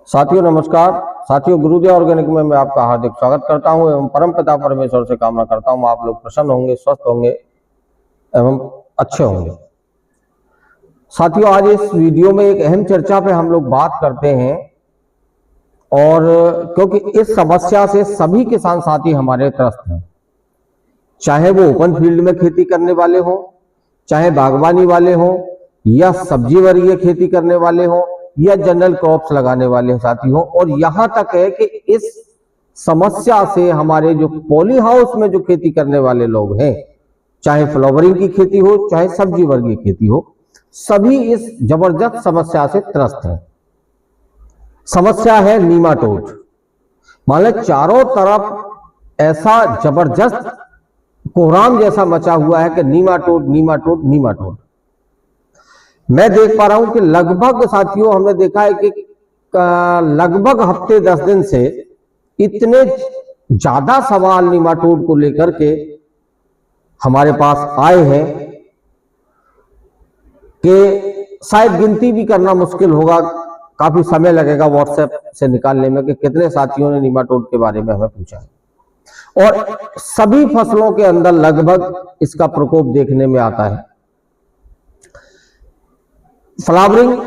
साथियों नमस्कार। साथियों गुरुदेव ऑर्गेनिक में मैं आपका हार्दिक स्वागत करता हूं एवं परमपिता परमेश्वर से कामना करता हूं आप लोग प्रसन्न होंगे, स्वस्थ होंगे एवं अच्छे होंगे। साथियों आज इस वीडियो में एक अहम चर्चा पे हम लोग बात करते हैं और क्योंकि इस समस्या से सभी किसान साथी हमारे त्रस्त हैं, चाहे वो ओपन फील्ड में खेती करने वाले हो, चाहे बागवानी वाले हो, या सब्जी वर्गीय खेती करने वाले हो, या जनरल क्रॉप्स लगाने वाले साथी हो। और यहां तक है कि इस समस्या से हमारे जो पॉली हाउस में जो खेती करने वाले लोग हैं, चाहे फ्लावरिंग की खेती हो, चाहे सब्जी वर्गीय खेती हो, सभी इस जबरदस्त समस्या से त्रस्त हैं। समस्या है नीमाटोड। मान लो चारों तरफ ऐसा जबरदस्त कोहराम जैसा मचा हुआ है कि नीमाटोड नीमाटोड नीमाटोड। मैं देख पा रहा हूं कि लगभग साथियों हमने देखा है कि लगभग हफ्ते 10 दिन से इतने ज्यादा सवाल नीमाटोड को लेकर के हमारे पास आए हैं कि शायद गिनती भी करना मुश्किल होगा, काफी समय लगेगा व्हाट्सएप से निकालने में कि कितने साथियों ने नीमाटोड के बारे में हमें पूछा है। और सभी फसलों के अंदर लगभग इसका प्रकोप देखने में आता है। फ्लावरिंग,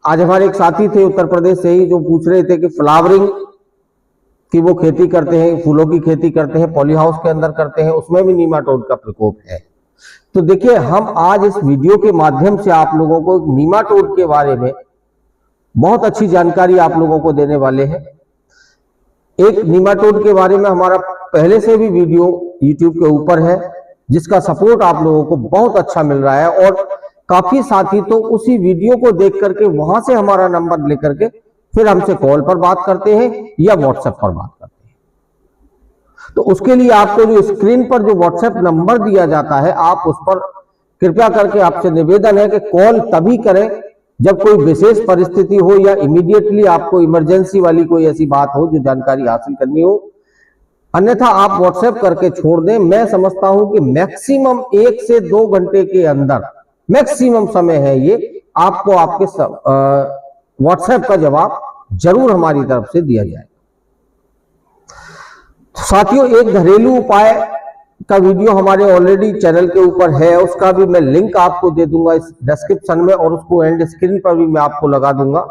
आज हमारे एक साथी थे उत्तर प्रदेश से ही जो पूछ रहे थे कि फ्लावरिंग की वो खेती करते हैं, फूलों की खेती करते हैं, पॉली हाउस के अंदर करते हैं, उसमें भी नीमाटोड का प्रकोप है। तो देखिए हम आज इस वीडियो के माध्यम से आप लोगों को नीमाटोड के बारे में बहुत अच्छी जानकारी आप लोगों को देने वाले हैं। एक नीमाटोड के बारे में हमारा पहले से भी वीडियो YouTube के ऊपर है जिसका सपोर्ट आप लोगों को बहुत अच्छा मिल रहा है और काफी साथी तो उसी वीडियो को देख करके वहां से हमारा नंबर लेकर के फिर हमसे कॉल पर बात करते हैं या व्हाट्सएप पर बात करते हैं। तो उसके लिए आपको जो स्क्रीन पर जो व्हाट्सएप नंबर दिया जाता है आप उस पर कृपया करके आपसे निवेदन है कि कॉल तभी करें जब कोई विशेष परिस्थिति हो या इमीडिएटली आपको इमरजेंसी वाली कोई ऐसी बात हो जो जानकारी हासिल करनी हो, अन्यथा आप व्हाट्सएप करके छोड़ दें। मैं समझता हूं कि मैक्सिमम 1 से 2 घंटे के अंदर मैक्सिमम समय है ये, आपको आपके व्हाट्सएप का जवाब जरूर हमारी तरफ से दिया जाए। साथियों एक घरेलू उपाय का वीडियो हमारे ऑलरेडी चैनल के ऊपर है, उसका भी मैं लिंक आपको दे दूंगा इस डिस्क्रिप्शन में और उसको एंड स्क्रीन पर भी मैं आपको लगा दूंगा।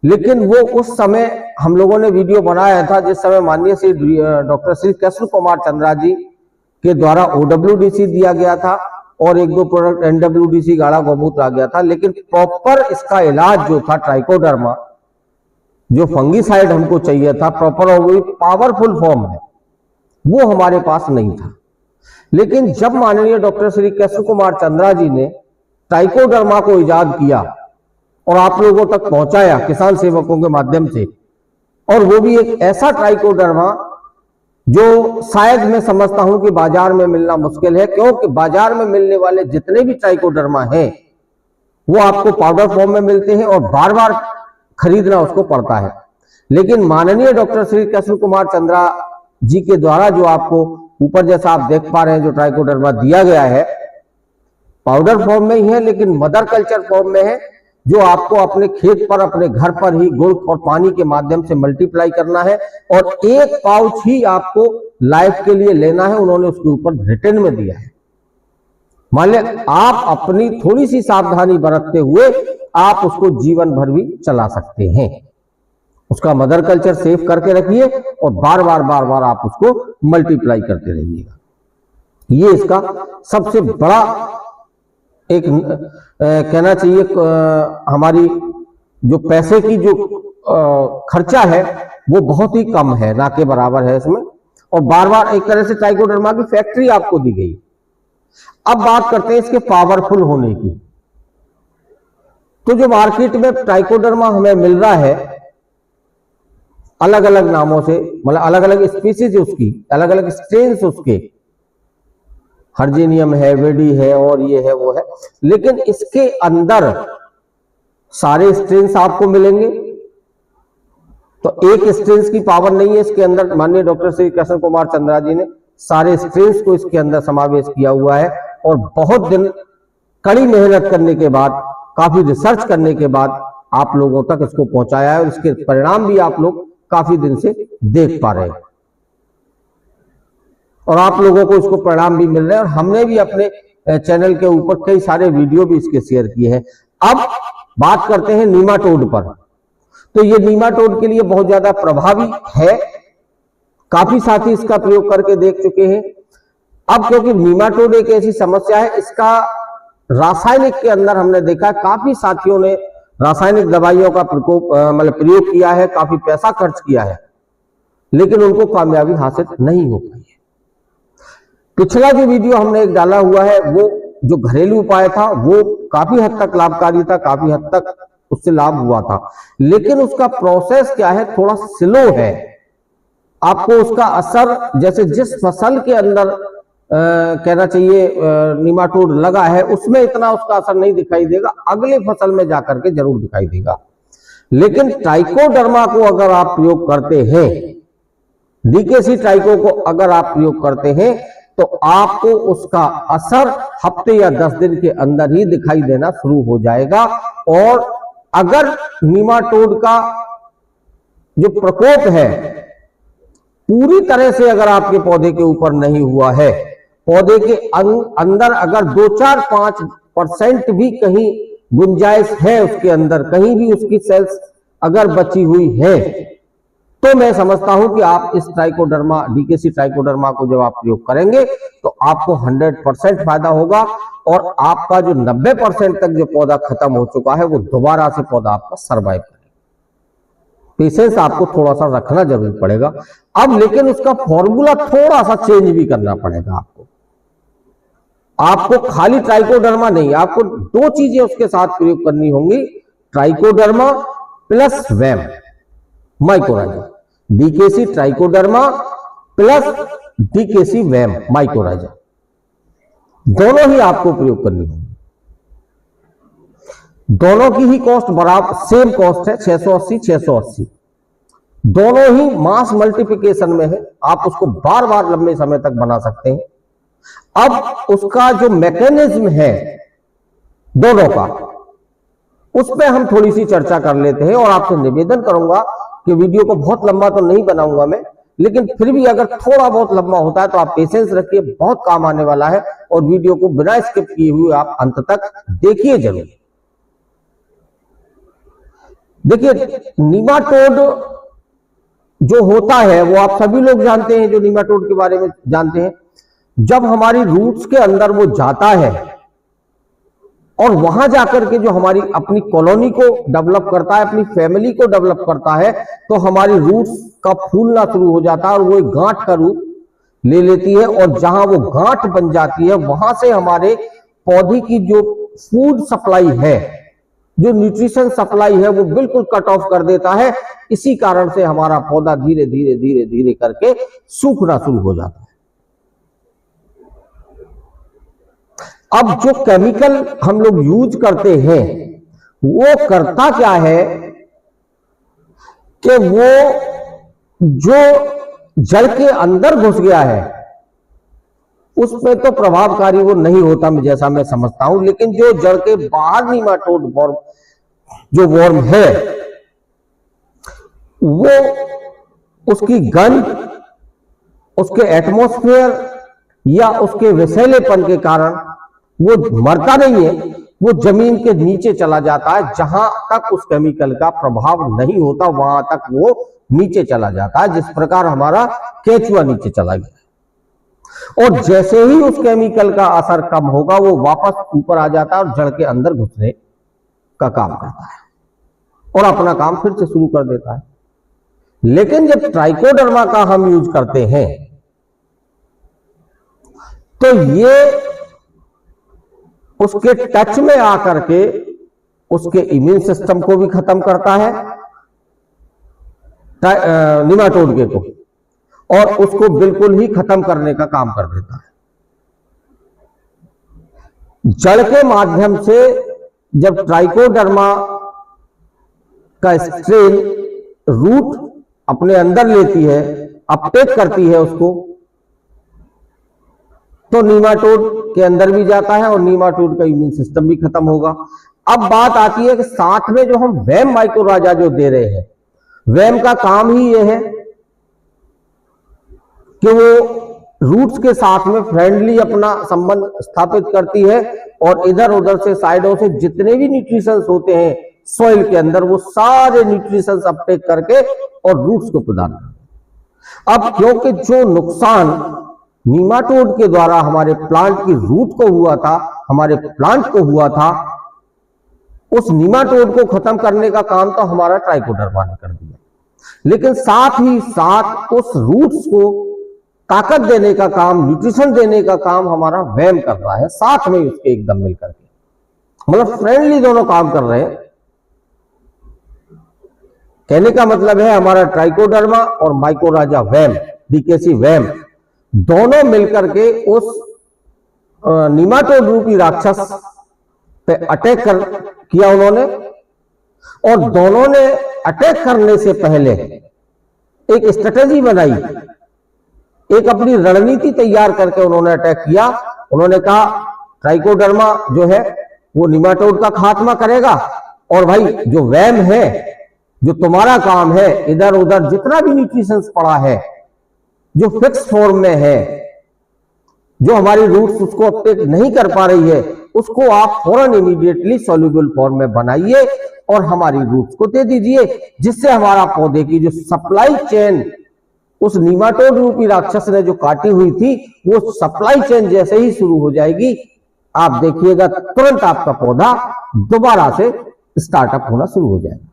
लेकिन वो उस समय हम लोगों ने वीडियो बनाया था जिस समय माननीय श्री डॉक्टर श्री कृष्ण कुमार चंद्रा जी के द्वारा OWDC दिया गया था और 1-2 प्रोडक्ट NWDC गाढ़ा गौमूत्र आ गया था। लेकिन प्रॉपर इसका इलाज जो था ट्राइकोडर्मा, जो फंगीसाइड हमको चाहिए था प्रॉपर और वही पावरफुल फॉर्म है, वो हमारे पास नहीं था। लेकिन जब माननीय डॉक्टर श्री कृष्ण कुमार चंद्रा जी ने ट्राइकोडर्मा को इजाद किया और आप लोगों तक पहुंचाया किसान सेवकों के माध्यम से, और वो भी एक ऐसा ट्राइकोडर्मा जो शायद मैं समझता हूं कि बाजार में मिलना मुश्किल है, क्योंकि बाजार में मिलने वाले जितने भी ट्राइकोडर्मा हैं वो आपको पाउडर फॉर्म में मिलते हैं और बार बार खरीदना उसको पड़ता है। लेकिन माननीय डॉक्टर श्री कृष्ण कुमार चंद्रा जी के द्वारा जो आपको ऊपर जैसा आप देख पा रहे हैं जो ट्राइकोडर्मा दिया गया है, पाउडर फॉर्म में ही है लेकिन मदर कल्चर फॉर्म में है, जो आपको अपने खेत पर अपने घर पर ही गुड़ और पानी के माध्यम से मल्टीप्लाई करना है और 1 पाउच ही आपको लाइफ के लिए लेना है। उन्होंने उसके ऊपर रिटर्न में दिया है। मान ले आप अपनी थोड़ी सी सावधानी बरतते हुए आप उसको जीवन भर भी चला सकते हैं। उसका मदर कल्चर सेव करके रखिए और बार बार आप उसको मल्टीप्लाई करते रहिएगा। ये इसका सबसे बड़ा एक कहना चाहिए हमारी जो पैसे की जो खर्चा है वो बहुत ही कम है, ना के बराबर है इसमें। और बार बार एक तरह से ट्राइकोडर्मा की फैक्ट्री आपको दी गई। अब बात करते हैं इसके पावरफुल होने की। तो जो मार्केट में ट्राइकोडर्मा हमें मिल रहा है अलग अलग नामों से, मतलब अलग अलग स्पीसीज उसकी, अलग अलग स्ट्रेन्स उसके, हर्जेनियम है, वेडी है और ये है वो है, लेकिन इसके अंदर सारे स्ट्रेन्स आपको मिलेंगे। तो एक स्ट्रेन्स की पावर नहीं है इसके अंदर। माननीय डॉक्टर श्री कृष्ण कुमार चंद्रा जी ने सारे स्ट्रेन्स को इसके अंदर समावेश किया हुआ है और बहुत दिन कड़ी मेहनत करने के बाद, काफी रिसर्च करने के बाद आप लोगों तक इसको पहुंचाया है और इसके परिणाम भी आप लोग काफी दिन से देख पा रहे हैं और आप लोगों को इसको परिणाम भी मिल रहे हैं और हमने भी अपने चैनल के ऊपर कई सारे वीडियो भी इसके शेयर किए हैं। अब बात करते हैं नीमाटोड पर। तो ये नीमाटोड के लिए बहुत ज्यादा प्रभावी है, काफी साथी इसका प्रयोग करके देख चुके हैं। अब क्योंकि नीमाटोड एक ऐसी समस्या है, इसका रासायनिक के अंदर हमने देखा काफी साथियों ने रासायनिक दवाइयों का प्रयोग किया है, काफी पैसा खर्च किया है, लेकिन उनको कामयाबी हासिल नहीं हो पाई है। पिछला जो वीडियो हमने एक डाला हुआ है वो जो घरेलू उपाय था वो काफी हद तक लाभकारी था, काफी हद तक उससे लाभ हुआ था, लेकिन उसका प्रोसेस क्या है, थोड़ा स्लो है। आपको उसका असर जैसे जिस फसल के अंदर कहना चाहिए नीमाटोड लगा है उसमें इतना उसका असर नहीं दिखाई देगा, अगले फसल में जाकर के जरूर दिखाई देगा। लेकिन ट्राइकोडर्मा को अगर आप प्रयोग करते हैं, डीकेसी ट्राइको को अगर आप प्रयोग करते हैं तो आपको उसका असर हफ्ते या 10 दिन के अंदर ही दिखाई देना शुरू हो जाएगा। और अगर नीमाटोड का जो प्रकोप है पूरी तरह से अगर आपके पौधे के ऊपर नहीं हुआ है, पौधे के अंदर अगर 2-4-5% भी कहीं गुंजाइश है, उसके अंदर कहीं भी उसकी सेल्स अगर बची हुई है, तो मैं समझता हूं कि आप इस ट्राइकोडर्मा, डीकेसी ट्राइकोडर्मा को जब आप प्रयोग करेंगे तो आपको 100% फायदा होगा और आपका जो 90% तक जो पौधा खत्म हो चुका है वो दोबारा से पौधा आपका सर्वाइव करेगा। पेशेंस आपको थोड़ा सा रखना जरूर पड़ेगा। अब लेकिन उसका फॉर्मूला थोड़ा सा चेंज भी करना पड़ेगा। आपको खाली ट्राइकोडर्मा नहीं, आपको 2 चीजें उसके साथ प्रयोग करनी होंगी, trichoderma plus VAM mycorrhiza, DKC trichoderma plus DKC VAM mycorrhiza, दोनों ही आपको प्रयोग करनी होगी। दोनों की ही कॉस्ट बराबर सेम कॉस्ट है, 680 दोनों ही मास मल्टीप्लिकेशन में है, आप उसको बार बार लंबे समय तक बना सकते हैं। अब उसका जो मैकेनिज्म है दोनों का, उस पर हम थोड़ी सी चर्चा कर लेते हैं और आपसे निवेदन करूंगा कि वीडियो को बहुत लंबा तो नहीं बनाऊंगा मैं, लेकिन फिर भी अगर थोड़ा बहुत लंबा होता है तो आप पेशेंस रखिए, बहुत काम आने वाला है और वीडियो को बिना स्किप किए हुए आप अंत तक देखिए जरूर। देखिए, नीमाटोड जो होता है वो आप सभी लोग जानते हैं, जो नीमाटोड के बारे में जानते हैं, जब हमारी रूट्स के अंदर वो जाता है और वहां जाकर के जो हमारी अपनी कॉलोनी को डेवलप करता है, अपनी फैमिली को डेवलप करता है, तो हमारी रूट्स का फूलना शुरू हो जाता है और वो एक गांठ का रूप ले लेती है और जहां वो गांठ बन जाती है वहां से हमारे पौधे की जो फूड सप्लाई है, जो न्यूट्रिशन सप्लाई है, वो बिल्कुल कट ऑफ कर देता है। इसी कारण से हमारा पौधा धीरे धीरे धीरे धीरे करके सूखना शुरू हो जाता है। अब जो केमिकल हम लोग यूज करते हैं वो करता क्या है कि वो जो जड़ के अंदर घुस गया है उसमें तो प्रभावकारी वो नहीं होता, जैसा मैं समझता हूं, लेकिन जो जड़ के बाहर नीमाटोड वॉर्म, जो वॉर्म है, वो उसकी गंध, उसके एटमॉस्फेयर या उसके विषैलेपन के कारण वो मरता नहीं है, वो जमीन के नीचे चला जाता है। जहां तक उस केमिकल का प्रभाव नहीं होता वहां तक वो नीचे चला जाता है, जिस प्रकार हमारा केचुआ नीचे चला गया। और जैसे ही उस केमिकल का असर कम होगा वो वापस ऊपर आ जाता है और जड़ के अंदर घुसने का काम करता है और अपना काम फिर से शुरू कर देता है। लेकिन जब ट्राइकोडर्मा का हम यूज करते हैं तो ये उसके टच में आकर के उसके इम्यून सिस्टम को भी खत्म करता है, नीमाटोड के को, और उसको बिल्कुल ही खत्म करने का काम कर देता है। जड़ के माध्यम से जब ट्राइकोडर्मा का स्ट्रेन रूट अपने अंदर लेती है, अपटेक करती है उसको, तो नीमाटोड के अंदर भी जाता है और नीमाटोड का इम्यून सिस्टम भी खत्म होगा। अब बात आती है कि साथ में जो हम वैम माइक्रोराजा जो दे रहे हैं, वैम का काम ही यह है कि वो रूट्स के साथ में फ्रेंडली अपना संबंध स्थापित करती है और इधर उधर से साइडों से जितने भी न्यूट्रिशंस होते हैं सॉइल के अंदर, वो सारे न्यूट्रिशंस अपटेक करके और रूट्स को प्रदान करते हैं। अब क्योंकि जो नुकसान नीमाटोड के द्वारा हमारे प्लांट की रूट को हुआ था, हमारे प्लांट को हुआ था, उस नीमाटोड को खत्म करने का काम तो हमारा ट्राइकोडर्मा ने कर दिया, लेकिन साथ ही साथ उस रूट्स को ताकत देने का काम, न्यूट्रिशन देने का काम हमारा वैम कर रहा है, साथ में उसके एकदम मिलकर के, मतलब फ्रेंडली दोनों काम कर रहे हैं। कहने का मतलब है हमारा ट्राइकोडर्मा और माइक्रोराजा वैम, डीकेसी वैम, दोनों मिलकर के उस नीमाटोड रूपी राक्षस पे अटैक किया उन्होंने, और दोनों ने अटैक करने से पहले एक स्ट्रेटेजी बनाई, एक अपनी रणनीति तैयार करके उन्होंने अटैक किया। उन्होंने कहा ट्राइकोडर्मा जो है वो नीमाटोड का खात्मा करेगा, और भाई जो वैम है, जो तुम्हारा काम है, इधर उधर जितना भी न्यूट्रिशंस पड़ा है, जो फिक्स फॉर्म में है, जो हमारी रूट्स उसको अपटेक नहीं कर पा रही है, उसको आप फौरन इमीडिएटली सॉल्युबल फॉर्म में बनाइए और हमारी रूट्स को दे दीजिए, जिससे हमारा पौधे की जो सप्लाई चेन उस नीमाटोड रूपी राक्षस ने जो काटी हुई थी, वो सप्लाई चेन जैसे ही शुरू हो जाएगी, आप देखिएगा तुरंत आपका पौधा दोबारा से स्टार्टअप होना शुरू हो जाएगा।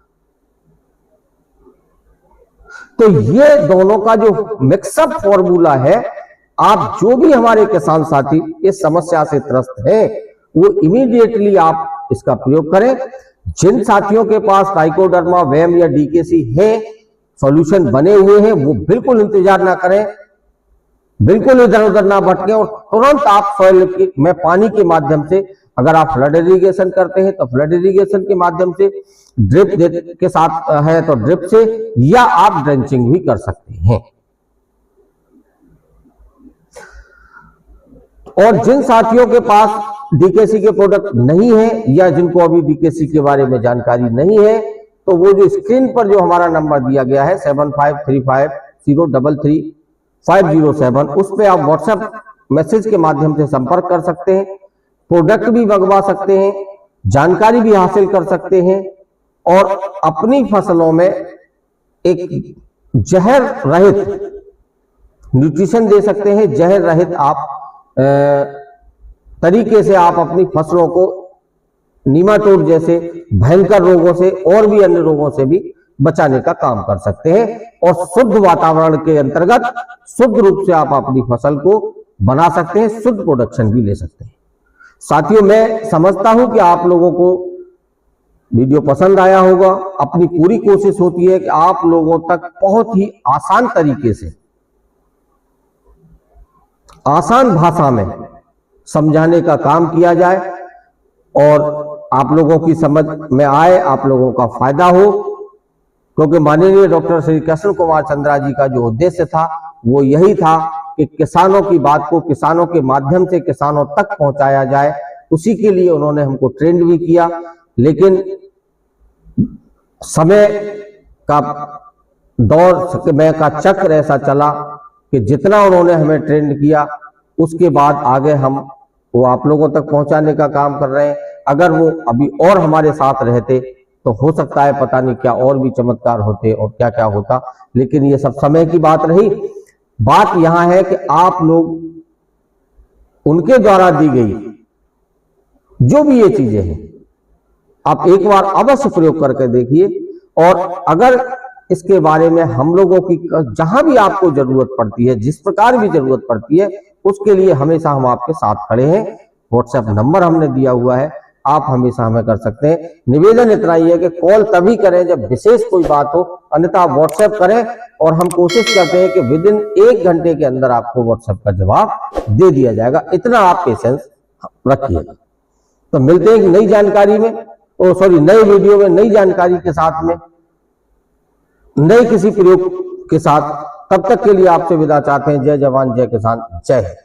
तो ये दोनों का जो मिक्सअप फॉर्मूला है, आप जो भी हमारे किसान साथी इस समस्या से त्रस्त हैं, वो इमीडिएटली आप इसका प्रयोग करें। जिन साथियों के पास ट्राइकोडर्मा, वैम या डीकेसी है, सॉल्यूशन बने हुए हैं, वो बिल्कुल इंतजार ना करें, बिल्कुल इधर उधर ना भटके और तुरंत आप सॉइल में पानी के माध्यम से, अगर आप फ्लड इरिगेशन करते हैं तो फ्लड इरिगेशन के माध्यम से, ड्रिप के साथ है तो ड्रिप से, या आप ड्रेंचिंग भी कर सकते हैं। और जिन साथियों के पास डीकेसी के प्रोडक्ट नहीं है या जिनको अभी डीकेसी के बारे में जानकारी नहीं है, तो वो जो स्क्रीन पर जो हमारा नंबर दिया गया है 7535033507, उस पर आप व्हाट्सएप मैसेज के माध्यम से संपर्क कर सकते हैं, प्रोडक्ट भी मंगवा सकते हैं, जानकारी भी हासिल कर सकते हैं और अपनी फसलों में एक जहर रहित न्यूट्रिशन दे सकते हैं। जहर रहित आप तरीके से आप अपनी फसलों को नीमाटोड जैसे भयंकर रोगों से और भी अन्य रोगों से भी बचाने का काम कर सकते हैं, और शुद्ध वातावरण के अंतर्गत शुद्ध रूप से आप अपनी फसल को बना सकते हैं, शुद्ध प्रोडक्शन भी ले सकते हैं। साथियों, मैं समझता हूं कि आप लोगों को वीडियो पसंद आया होगा। अपनी पूरी कोशिश होती है कि आप लोगों तक बहुत ही आसान तरीके से, आसान भाषा में समझाने का काम किया जाए और आप लोगों की समझ में आए, आप लोगों का फायदा हो, क्योंकि माननीय डॉक्टर श्री कृष्ण कुमार चंद्रा जी का जो उद्देश्य था वो यही था कि किसानों की बात को किसानों के माध्यम से किसानों तक पहुंचाया जाए। उसी के लिए उन्होंने हमको ट्रेंड भी किया, लेकिन समय का दौर, समय का चक्र ऐसा चला कि जितना उन्होंने हमें ट्रेंड किया, उसके बाद आगे हम वो आप लोगों तक पहुंचाने का काम कर रहे हैं। अगर वो अभी और हमारे साथ रहते तो हो सकता है पता नहीं क्या और भी चमत्कार होते और क्या क्या होता, लेकिन ये सब समय की बात रही। बात यहां है कि आप लोग उनके द्वारा दी गई जो भी ये चीजें हैं, आप एक बार अवश्य प्रयोग करके देखिए, और अगर इसके बारे में हम लोगों की जहां भी आपको जरूरत पड़ती है, जिस प्रकार भी जरूरत पड़ती है, उसके लिए हमेशा हम आपके साथ खड़े हैं। व्हाट्सएप नंबर हमने दिया हुआ है, आप हमेशा हमें कर सकते हैं। निवेदन इतना ही है कि कॉल तभी करें जब विशेष कोई बात हो, अन्यथा व्हाट्सएप करें और हम कोशिश करते हैं कि विद इन 1 घंटे के अंदर आपको व्हाट्सएप का जवाब दे दिया जाएगा। इतना आप पेशेंस रखिएगा। तो मिलते हैं नई जानकारी में, नई वीडियो में, नई जानकारी के साथ में, नए किसी प्रयोग के साथ। तब तक के लिए आपसे विदा चाहते हैं। जय जवान, जय किसान, जय हिंद।